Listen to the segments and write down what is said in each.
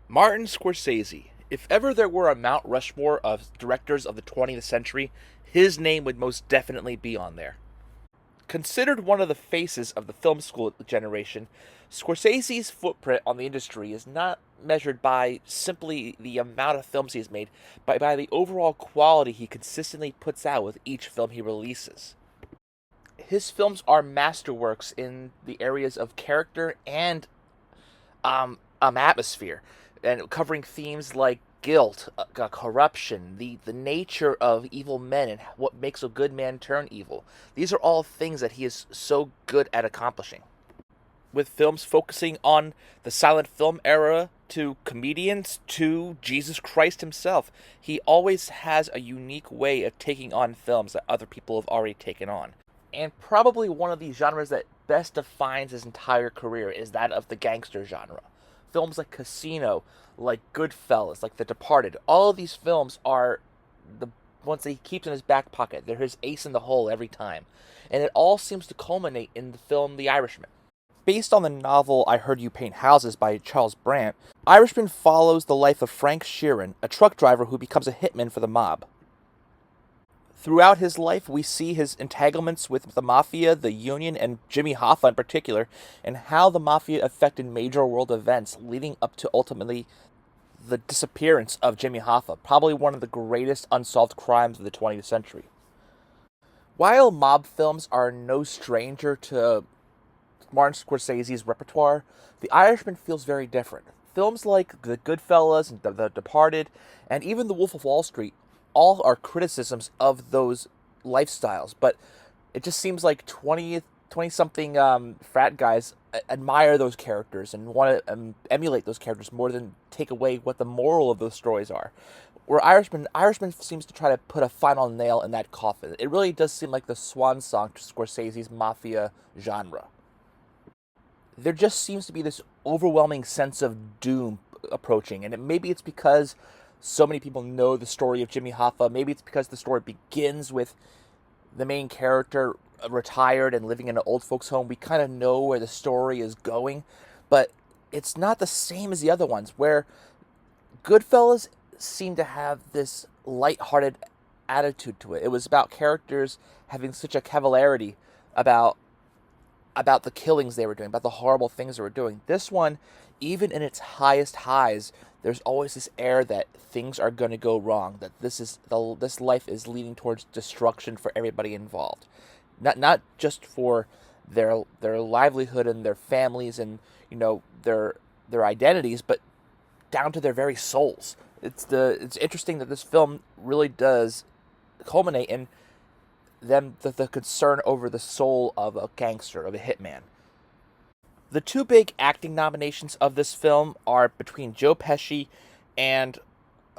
Martin Scorsese. If ever there were a Mount Rushmore of directors of the 20th century, his name would most definitely be on there. Considered one of the faces of the film school generation, Scorsese's footprint on the industry is not measured by simply the amount of films he's made, but by the overall quality he consistently puts out with each film he releases. His films are masterworks in the areas of character and atmosphere, and covering themes like guilt, corruption, the nature of evil men, and what makes a good man turn evil. These are all things that he is so good at accomplishing. With films focusing on the silent film era to comedians to Jesus Christ himself, he always has a unique way of taking on films that other people have already taken on. And probably one of the genres that best defines his entire career is that of the gangster genre. Films like Casino, like Goodfellas, like The Departed, all of these films are the ones that he keeps in his back pocket. They're his ace in the hole every time. And it all seems to culminate in the film The Irishman. Based on the novel I Heard You Paint Houses by Charles Brandt, Irishman follows the life of Frank Sheeran, a truck driver who becomes a hitman for the mob. Throughout his life, we see his entanglements with the Mafia, the Union, and Jimmy Hoffa in particular, and how the Mafia affected major world events, leading up to ultimately the disappearance of Jimmy Hoffa, probably one of the greatest unsolved crimes of the 20th century. While mob films are no stranger to Martin Scorsese's repertoire, The Irishman feels very different. Films like The Goodfellas and The Departed, and even The Wolf of Wall Street all are criticisms of those lifestyles, but it just seems like 20 something frat guys admire those characters and want to emulate those characters more than take away what the moral of those stories are. Where Irishman seems to try to put a final nail in that coffin. It really does seem like the swan song to Scorsese's mafia genre. There just seems to be this overwhelming sense of doom approaching, and maybe it's because so many people know the story of Jimmy Hoffa. Maybe it's because the story begins with the main character retired and living in an old folks' home. We kind of know where the story is going, but it's not the same as the other ones, where Goodfellas seemed to have this light-hearted attitude to it. It was about characters having such a cavalierity about the killings they were doing, about the horrible things they were doing. This one, even in its highest highs, there's always this air that things are going to go wrong, that this life is leading towards destruction for everybody involved. Not just for their livelihood and their families and their identities, but down to their very souls. It's interesting that this film really does culminate in the concern over the soul of a gangster, of a hitman. The two big acting nominations of this film are between Joe Pesci and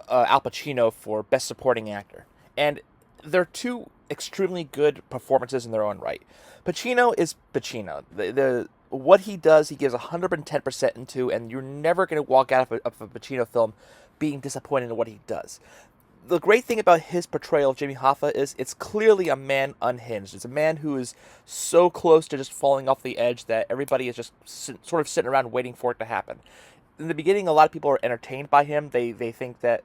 Al Pacino for Best Supporting Actor. And they're two extremely good performances in their own right. Pacino is Pacino. What he does, he gives 110% into, and you're never going to walk out of a Pacino film being disappointed in what he does. The great thing about his portrayal of Jimmy Hoffa is it's clearly a man unhinged. It's a man who is so close to just falling off the edge that everybody is just sort of sitting around waiting for it to happen. In the beginning, a lot of people are entertained by him. They think that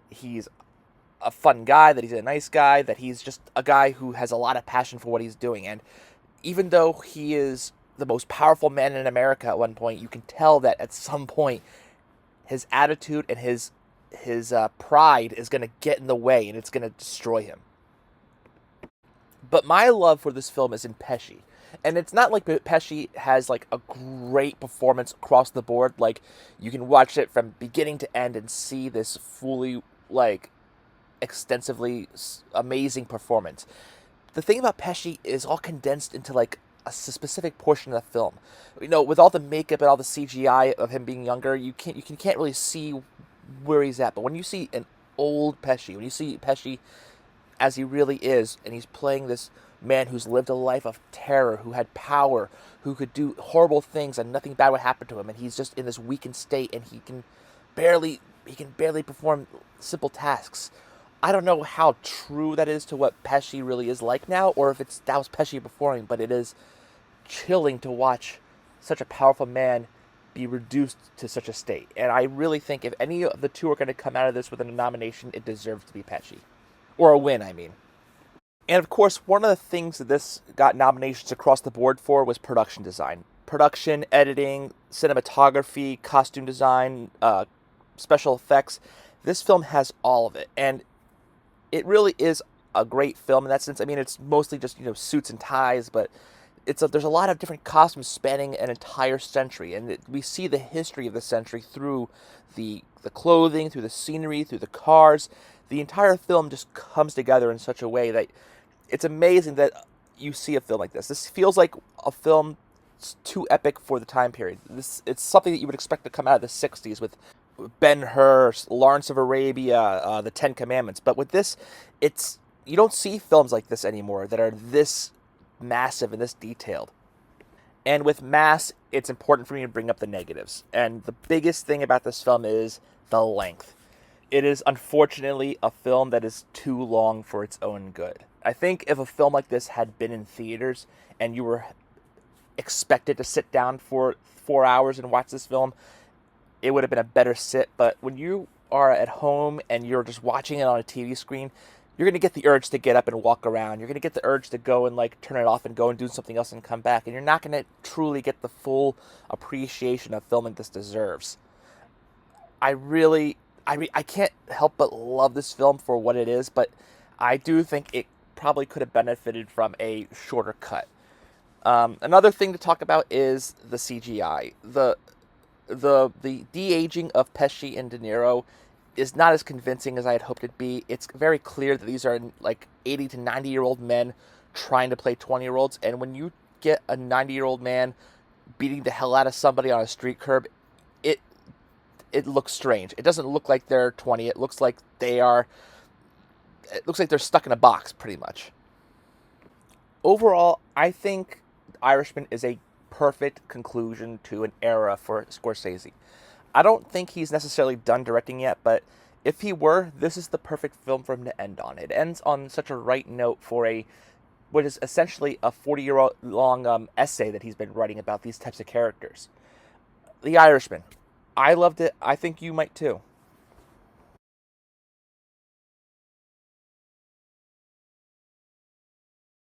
he's a fun guy, that he's a nice guy, that he's just a guy who has a lot of passion for what he's doing. And even though he is the most powerful man in America at one point, you can tell that at some point his attitude and his pride is going to get in the way and it's going to destroy him. But my love for this film is in Pesci. And it's not like Pesci has like a great performance across the board. Like, you can watch it from beginning to end and see this fully, like, extensively amazing performance. The thing about Pesci is all condensed into like a specific portion of the film. With all the makeup and all the CGI of him being younger, you can't really see where he's at. But when you see an old Pesci, when you see Pesci as he really is, and he's playing this man who's lived a life of terror, who had power, who could do horrible things and nothing bad would happen to him, and he's just in this weakened state and he can barely perform simple tasks. I don't know how true that is to what Pesci really is like now, or if that was Pesci performing, but it is chilling to watch such a powerful man be reduced to such a state. And I really think if any of the two are going to come out of this with a nomination, it deserves to be Pesci. Or a win, I mean. And of course, one of the things that this got nominations across the board for was production design. Production, editing, cinematography, costume design, special effects. This film has all of it. And it really is a great film in that sense. I mean, it's mostly just, suits and ties, but there's a lot of different costumes spanning an entire century. And we see the history of the century through the clothing, through the scenery, through the cars. The entire film just comes together in such a way that it's amazing that you see a film like this. This feels like a film too epic for the time period. It's something that you would expect to come out of the 60s with Ben-Hur, Lawrence of Arabia, the Ten Commandments. But with this, you don't see films like this anymore that are this massive and this detailed. And with mass, it's important for me to bring up the negatives. And the biggest thing about this film is the length. It is unfortunately a film that is too long for its own good. I think if a film like this had been in theaters and you were expected to sit down for 4 hours and watch this film, it would have been a better sit. But when you are at home and you're just watching it on a TV screen, you're going to get the urge to get up and walk around. You're going to get the urge to go and turn it off and go and do something else and come back. And you're not going to truly get the full appreciation of film like this deserves. I can't help but love this film for what it is, but I do think it probably could have benefited from a shorter cut. Another thing to talk about is the CGI. The de-aging of Pesci and De Niro is not as convincing as I had hoped it'd be. It's very clear that these are 80 to 90-year-old men trying to play 20-year-olds, and when you get a 90-year-old man beating the hell out of somebody on a street curb, it looks strange. It doesn't look like they're 20. It looks like they're stuck in a box, pretty much. Overall, I think Irishman is a perfect conclusion to an era for Scorsese. I don't think he's necessarily done directing yet, but if he were, this is the perfect film for him to end on. It ends on such a right note for what is essentially a 40-year-long essay that he's been writing about these types of characters. The Irishman. I loved it. I think you might too.